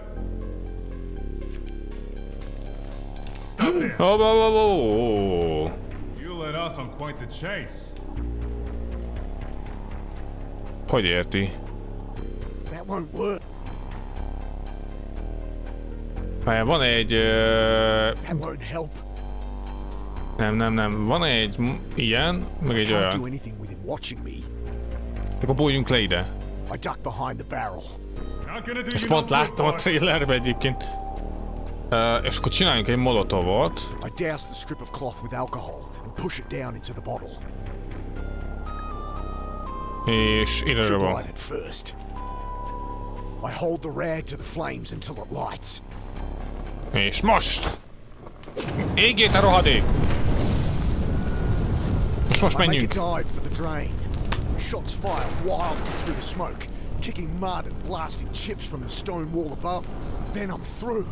Speaker 7: Stop there.
Speaker 1: Oh.
Speaker 7: You led us on quite the chase.
Speaker 1: Hogy érti?
Speaker 5: That won't work.
Speaker 1: Van egy...
Speaker 5: That won't help.
Speaker 1: Nem. Van egy ilyen, meg egy
Speaker 5: Can't do
Speaker 1: olyan.
Speaker 5: anything with him watching me.
Speaker 1: Akkor bújjunk le ide.
Speaker 5: I duck behind the barrel.
Speaker 7: Not gonna do
Speaker 1: Ezt
Speaker 7: you no
Speaker 1: pont
Speaker 7: good,
Speaker 1: láttam a
Speaker 7: boss.
Speaker 1: trailerbe egyébként. És akkor csináljunk egy molotovot.
Speaker 5: I douse the strip of cloth with alcohol and push it down into the bottle.
Speaker 1: És ide
Speaker 5: Should
Speaker 1: van.
Speaker 5: light it first. I hold the rag to the flames until it lights.
Speaker 1: És most! Égjét a rohadék! És most
Speaker 5: I make
Speaker 1: menjünk.
Speaker 5: a dive for the drain. Shots fire wildly through the smoke, kicking mud and blasting chips from the stone wall above. Then I'm through,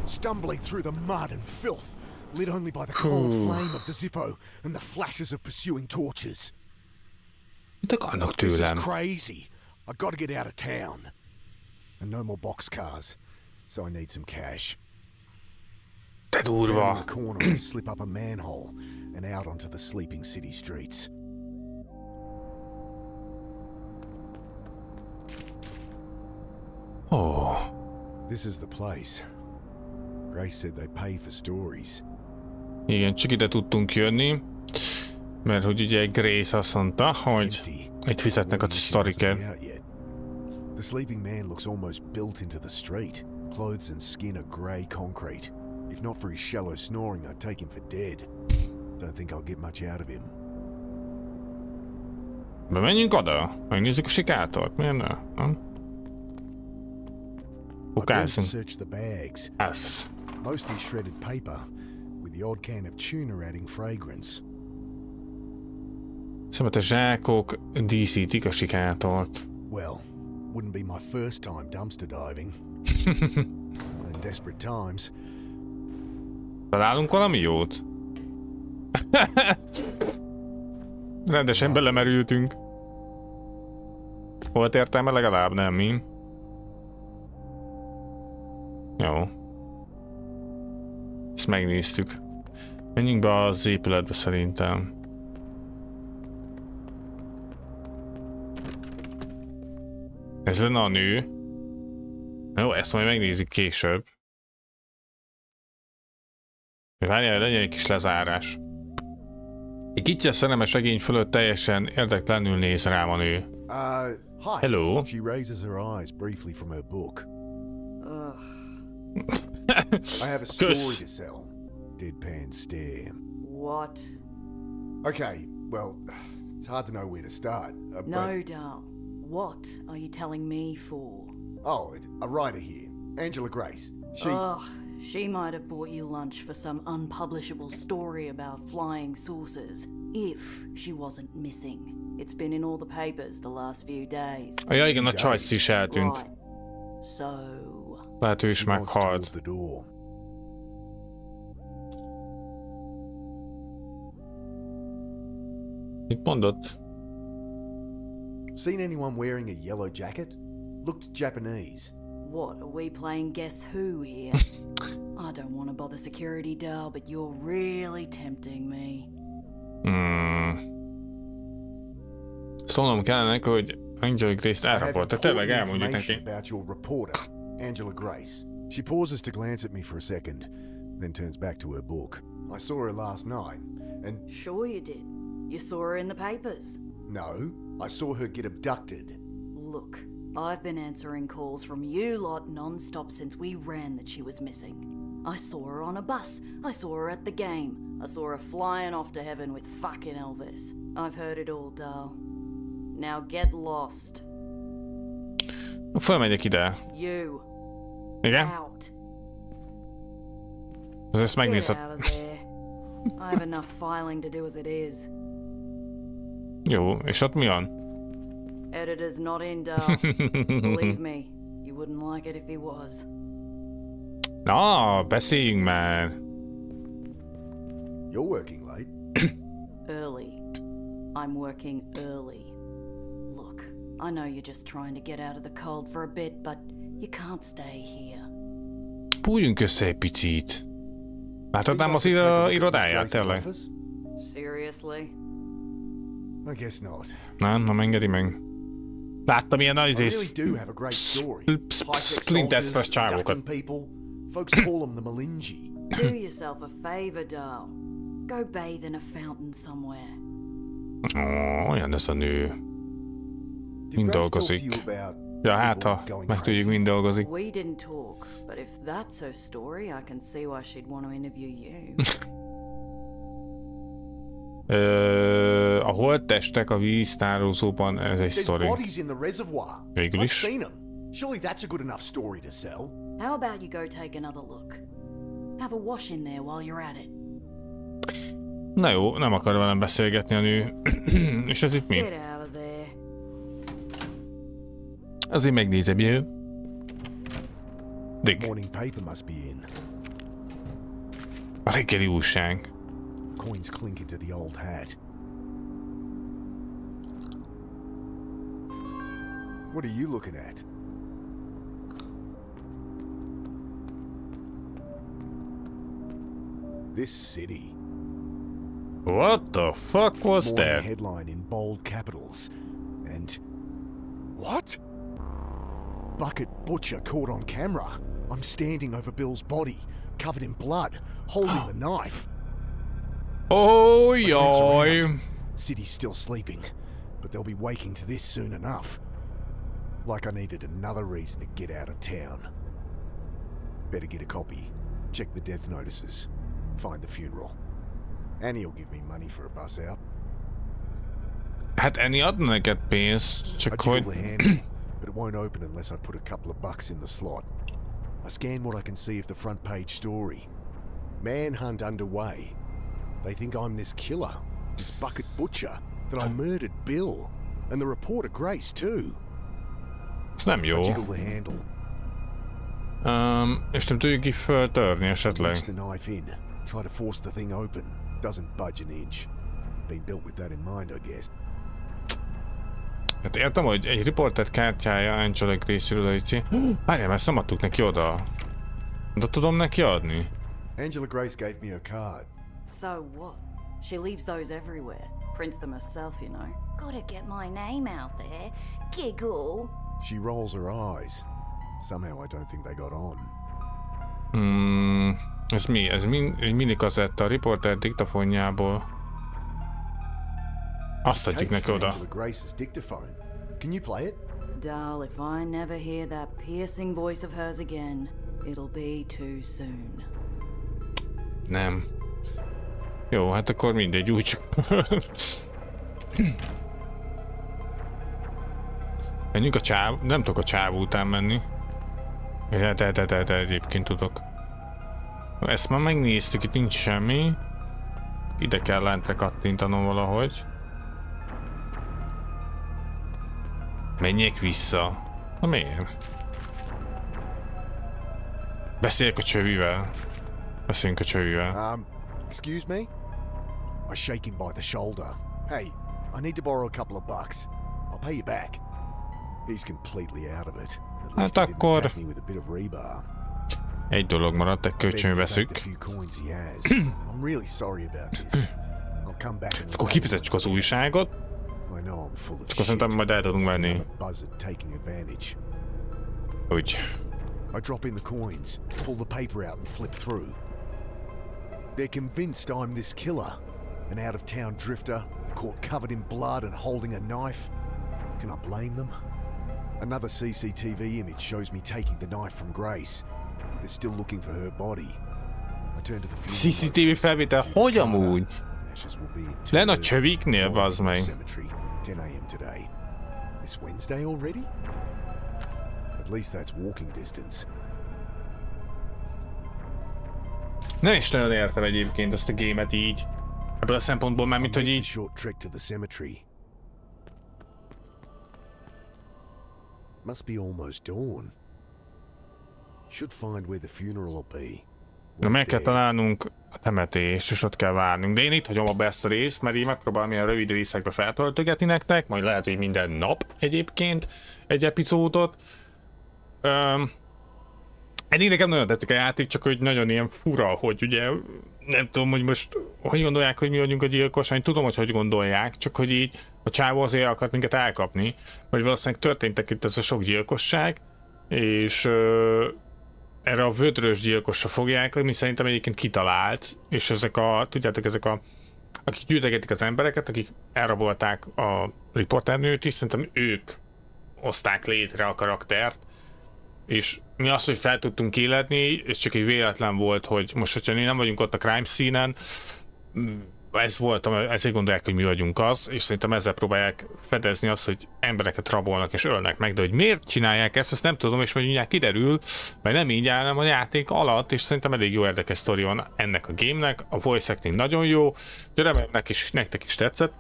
Speaker 5: stumbling through the mud and filth, lit only by the cold flame of the Zippo and the flashes of pursuing torches.
Speaker 1: Mit akarnak
Speaker 5: This is
Speaker 1: tőlem?
Speaker 5: crazy. I gotta get out of town. And no more boxcars, so I need some cash.
Speaker 1: Te
Speaker 5: Down in
Speaker 1: durva.
Speaker 5: the corner, I slip up a manhole and out onto the sleeping city streets.
Speaker 1: Ó,
Speaker 5: This is the place. Grace said they pay for stories.
Speaker 1: igen, csak ide tudtunk jönni. Mert hogy ugye Grace azt mondta, hogy
Speaker 5: Empty.
Speaker 1: itt fizetnek a
Speaker 5: Warning she
Speaker 1: sztorikért.
Speaker 5: wasn't out yet. The sleeping man looks almost built into the street. Clothes and skin are grey concrete. If not for his shallow snoring, I'd take him for dead. Don't think I'll get much out of him.
Speaker 1: Bemenjünk oda? Megnézzük a sikátort? Miért ne? Nem?
Speaker 5: I began to
Speaker 1: Ukázzunk.
Speaker 5: search the bags.
Speaker 1: Ez.
Speaker 5: Mostly shredded paper, with the odd can of tuna adding fragrance.
Speaker 1: Szemete zsákok díszítik a sikátort.
Speaker 5: Well, wouldn't be my first time dumpster diving. In desperate times,
Speaker 1: Találunk valami jót? Rendesen belemerültünk. Volt értelme? Legalább nem, mi? Jó. Ezt megnéztük. Menjünk be az épületbe szerintem. Ez lenne a nő. Jó, ezt majd megnézzük később. Várjál, legyen egy kis lezárás. Egy kicsi szerelmes regény fölött teljesen érdektelenül néz rám a nő.
Speaker 5: hi.
Speaker 1: Hello.
Speaker 5: She raises her eyes briefly from her book.
Speaker 6: Ugh.
Speaker 5: I have a story
Speaker 1: Kus.
Speaker 5: to sell. Deadpan stare.
Speaker 6: What?
Speaker 5: Okay, well, it's hard to know where to start.
Speaker 6: No, Dal. What are you telling me for?
Speaker 5: A writer here, Angela Grace. She.
Speaker 6: Ugh, she might have bought you lunch for some unpublishable story about flying saucers. If she wasn't missing. It's been in all the papers the last few days.
Speaker 1: Ja, igen, a Choice is eltűnt.
Speaker 6: Right. So,
Speaker 1: Lehet ő is
Speaker 5: She nods towards
Speaker 1: meghalt.
Speaker 5: the door.
Speaker 1: Mit mondott?
Speaker 5: Seen anyone wearing a yellow jacket? Looked Japanese.
Speaker 6: what, are we playing Guess Who here? I don't want to bother security, Dal, but you're really tempting me.
Speaker 1: Szólnom kellene neki, hogy Angela Grace-t
Speaker 5: I have
Speaker 1: elrabolt. Tehát tényleg
Speaker 5: important
Speaker 1: elmondjuk
Speaker 5: information
Speaker 1: neki.
Speaker 5: about your reporter, Angela Grace. She pauses to glance at me for a second, then turns back to her book. I saw her last night, and
Speaker 6: Sure you did. You saw her in the papers.
Speaker 5: no, I saw her get abducted.
Speaker 6: Look, I've been answering calls from you lot non-stop since we ran that she was missing. I saw her on a bus. I saw her at the game. I saw her flying off to heaven with fucking Elvis. I've heard it all, Dal. Now get lost.
Speaker 1: Fölmegyek ide.
Speaker 6: You.
Speaker 1: Igen?
Speaker 6: Out.
Speaker 1: Ezt
Speaker 6: Get
Speaker 1: megnézhet.
Speaker 6: out of there. I have enough filing to do as it is.
Speaker 1: Jó, és ott mi van?
Speaker 6: Editor's not in, Dal. Believe me, you wouldn't like it if he was.
Speaker 1: Na, beszéljünk már.
Speaker 5: You're working late.
Speaker 6: Early. I'm working early. Look, I know you're just trying to get out of the cold for a bit, but you can't stay here.
Speaker 1: Bújjunk össze egy picit. Láthatnám az
Speaker 5: Think I could take a look at Miss
Speaker 1: irodáját,
Speaker 5: Grace's
Speaker 1: tényleg?
Speaker 5: office?
Speaker 6: Seriously?
Speaker 5: I guess not.
Speaker 1: Nem engedi meg. Láttam ilyen
Speaker 5: I
Speaker 1: nagy
Speaker 5: really do have a great story. High-tech
Speaker 1: Splinter
Speaker 5: soldiers,
Speaker 1: csávókat.
Speaker 5: abducting people. Folks call them the Malinji.
Speaker 6: Do yourself a favor, Dal. Go bathe in a fountain somewhere.
Speaker 1: Olyan ez a nő.
Speaker 5: Did
Speaker 1: Mind
Speaker 5: Grace talk to
Speaker 1: dolgozik.
Speaker 5: you about
Speaker 1: Ja, hát
Speaker 5: people
Speaker 1: ha
Speaker 5: going
Speaker 1: megtudjuk,
Speaker 5: crazy?
Speaker 1: mind dolgozik.
Speaker 6: We didn't talk, but if that's her story, I can see why she'd want to interview you.
Speaker 1: A holttestek a víztározóban, ez egy
Speaker 5: There's
Speaker 1: sztori.
Speaker 5: bodies in the reservoir.
Speaker 1: Végül
Speaker 5: I've
Speaker 1: is.
Speaker 5: seen them. Surely that's a good enough story to sell.
Speaker 6: How about you go take another look? Have a wash in there while you're at it.
Speaker 1: Na jó, nem akar velem beszélgetni a nő. És ez itt mi?
Speaker 6: Get out of there.
Speaker 1: Azért megnézem, jó? Dig.
Speaker 5: Morning paper must be in.
Speaker 1: A reggeli újság.
Speaker 5: Coins clink into the old hat. What are you looking at? This city.
Speaker 1: What the fuck was
Speaker 5: Morning
Speaker 1: that?
Speaker 5: headline in bold capitals. And... What? Bucket butcher caught on camera. I'm standing over Bill's body, covered in blood, holding the knife.
Speaker 1: Oh,
Speaker 5: Police
Speaker 1: jaj.
Speaker 5: around. City's still sleeping, but they'll be waking to this soon enough. Like I needed another reason to get out of town. Better get a copy, check the death notices, find the funeral. Annie'll give me money for a bus out.
Speaker 1: Hát Annie adna neked pénzt,
Speaker 5: I
Speaker 1: csak
Speaker 5: jiggle
Speaker 1: hogy...
Speaker 5: the handle, but it won't open unless I put a couple of bucks in the slot. I scan what I can see of the front page story. Manhunt underway. They think I'm this killer, this bucket butcher, that I murdered Bill, and the reporter Grace too.
Speaker 1: Ez nem
Speaker 5: I
Speaker 1: jó.
Speaker 5: jiggle the handle,
Speaker 1: És nem tudjuk így föltörni
Speaker 5: reach
Speaker 1: esetleg.
Speaker 5: the knife in, try to force the thing open. Doesn't budge an inch. Been built with that in mind, I guess.
Speaker 1: Hát értem, hogy egy riporter kártyája Angela részéről így... Várjál, ezt nem adtuk neki oda. De tudom neki adni?
Speaker 5: Angela Grace gave me her card.
Speaker 6: So what? She leaves those everywhere. Prints them herself, you know. Gotta get my name out there. Giggle.
Speaker 5: She rolls her eyes. Somehow I don't think they got on.
Speaker 1: Ez mi? Ez egy minikazetta a riporter diktafonjából. Azt adjuk
Speaker 5: Tape
Speaker 1: neki
Speaker 5: from
Speaker 1: oda.
Speaker 5: Angela Grace's dictaphone. Can you play it?
Speaker 6: Darl, if I never hear that piercing voice of hers again, it'll be too soon.
Speaker 1: Nem. Jó, hát akkor mindegy, úgy. Menjünk a csáv... Nem tudok a csáv után menni. De egyébként tudok. Ezt már megnéztük, itt nincs semmi. Ide kell lentre kattintanom valahogy. Menjek vissza. Na miért? Beszéljek a csövivel. Beszéljünk a csövivel.
Speaker 5: Excuse me? I shake him by the shoulder. Hey, I need to borrow a couple of bucks. I'll pay you back. He's completely out of it. At least he didn't
Speaker 1: akkor-
Speaker 5: attack me with a bit of rebar.
Speaker 1: Egy dolog maradt, egy kölcsön
Speaker 5: Begged to take
Speaker 1: veszük.
Speaker 5: the few coins he has. I'm really sorry about this. I'll come back and
Speaker 1: Akkor kifizetjük az újságot.
Speaker 5: I know I'm full of
Speaker 1: Akkor szerintem majd el tudunk menni.
Speaker 5: Another buzzard taking advantage.
Speaker 1: Úgy.
Speaker 5: I drop in the coins, pull the paper out and flip through. They're convinced I'm this killer, an out-of-town drifter, caught covered in blood and holding a knife. Can I blame them? Another CCTV image shows me taking the knife from Grace. They're still looking for her body. I turn to the funeral
Speaker 1: CCTV
Speaker 5: notices.
Speaker 1: felvétel, hogy amúgy?
Speaker 5: Ashes will be interred
Speaker 1: Len a csöviknél, bazd meg.
Speaker 5: Cemetery, 10 a.m. today. This Wednesday already? At least that's walking distance.
Speaker 1: Nem is nagyon értem egyébként ezt a gémet így. Ebből a szempontból már, mint hogy
Speaker 5: I'll make
Speaker 1: így...
Speaker 5: the short trek to the cemetery. Must be almost dawn. Should find where the funeral will be.
Speaker 1: Na, meg kell
Speaker 5: There.
Speaker 1: találnunk a temetést, és ott kell várnunk. De én itt hagyom abba ezt a részt, mert így megpróbálom ilyen rövid részekbe feltöltögetni nektek, majd lehet, hogy minden nap egyébként egy epizódot. Eddig nekem nagyon tetszik a játék, csak hogy nagyon ilyen fura, hogy ugye nem tudom, hogy most hogy gondolják, hogy mi vagyunk a gyilkos, én tudom, hogy gondolják, csak hogy így a csávó azért akart minket elkapni, vagy valószínűleg történtek itt ez a sok gyilkosság, és erre a vödrös gyilkosra fogják, ami szerintem egyébként kitalált, és tudjátok, akik gyűjtegetik az embereket, akik elrabolták a riporternőt is, szerintem ők hozták létre a karaktert, és mi azt, hogy fel tudtunk életni, és csak egy véletlen volt, hogy most, hogyha mi nem vagyunk ott a crime scene-en, ezért gondolják, hogy mi vagyunk az, és szerintem ezzel próbálják fedezni azt, hogy embereket rabolnak és ölnek meg, de hogy miért csinálják ezt nem tudom, és majd mindjárt kiderül, mert nem így állom a játék alatt, és szerintem elég jó érdekes sztori van ennek a game-nek, a voice acting nagyon jó, de remélem nektek is tetszett.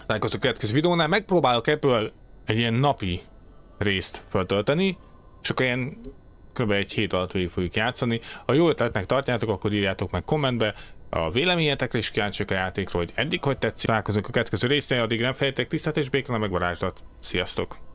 Speaker 1: Találkozunk a következő videónál, megpróbálok ebből egy ilyen napi részt feltölteni, és akkor ilyen kb. Egy hét alatt végig fogjuk játszani. Ha jó ötletnek tartjátok, akkor írjátok meg kommentbe a véleményetekre, is kíváncsiak a játékról, hogy eddig hogy tetszik. Találkozunk a következő részén, addig nem fejtek tisztelt és békén a megvarázslat. Sziasztok!